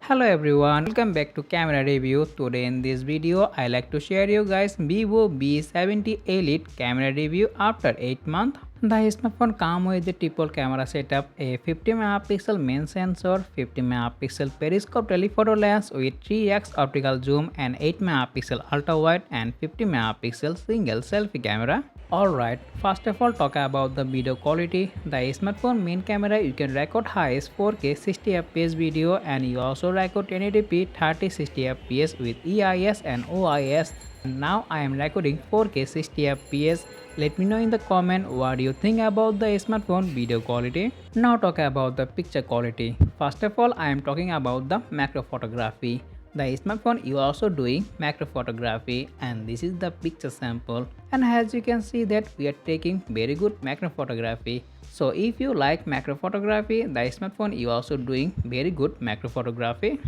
Hello everyone, welcome back to camera review. Today in this video I like to share you guys vivo V70 Elite camera review after 8 months. The smartphone comes with the triple camera setup, a 50 megapixel main sensor, 50 megapixel periscope telephoto lens with 3x optical zoom and 8 megapixel ultra wide and 50 megapixel single selfie camera. Alright, first of all talk about the video quality. The smartphone main camera you can record highest 4K 60fps video and you also record 1080p 3060fps with EIS and OIS. Now I am recording 4K 60fps. Let me know in the comment what do you think about the smartphone video quality. Now talk about the picture quality. First of all I am talking about the macro photography. The smartphone is also doing macro photography and this is the picture sample, and as you can see that we are taking very good macro photography. So if you like macro photography, the smartphone is also doing very good macro photography.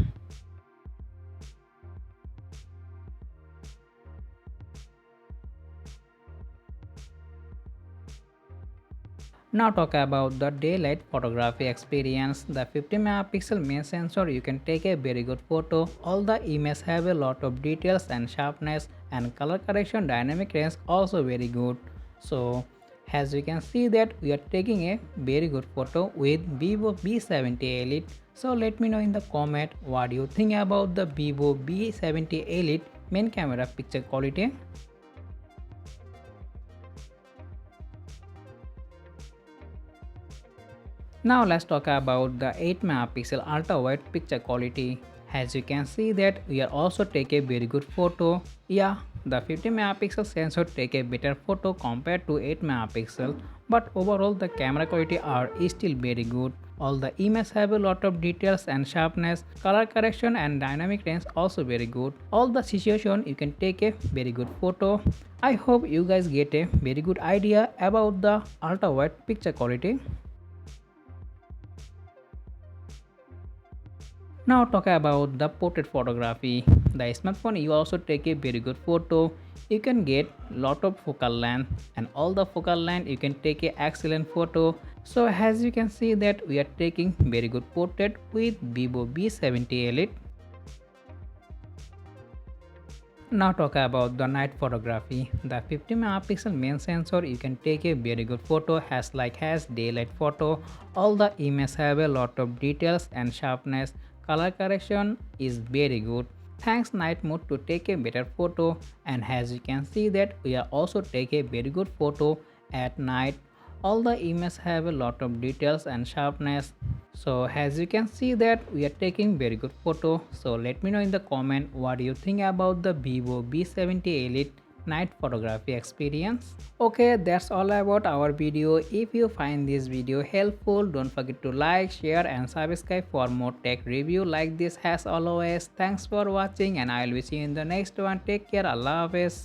Now talk about the daylight photography experience. The 50 megapixel main sensor you can take a very good photo. All the images have a lot of details and sharpness, and color correction dynamic range also very good. So as you can see that we are taking a very good photo with vivo V70 Elite. So let me know in the comment what you think about the vivo V70 Elite main camera picture quality. Now let's talk about the 8 megapixel ultra wide picture quality. As you can see that we are also take a very good photo. Yeah, the 50 megapixel sensor take a better photo compared to 8 megapixel, but overall the camera quality are still very good. All the images have a lot of details and sharpness, color correction and dynamic range also very good. All the situation you can take a very good photo. I hope you guys get a very good idea about the ultra wide picture quality. Now talk about the portrait photography. The smartphone you also take a very good photo. You can get lot of focal length and all the focal length you can take a excellent photo. So as you can see that we are taking very good portrait with vivo V70 Elite. Now talk about the night photography. The 50 megapixel main sensor you can take a very good photo as daylight photo. All the images have a lot of details and sharpness. Color correction is very good. Thanks night mode to take a better photo, and as you can see that we are also take a very good photo at night. All the images have a lot of details and sharpness. So as you can see that we are taking very good photo. So let me know in the comment what do you think about the vivo V70 Elite night photography experience. Okay, that's all about our video. If you find this video helpful, don't forget to like, share and subscribe for more tech review like this. As always, thanks for watching and I will see you in the next one. Take care. Allah Hafiz.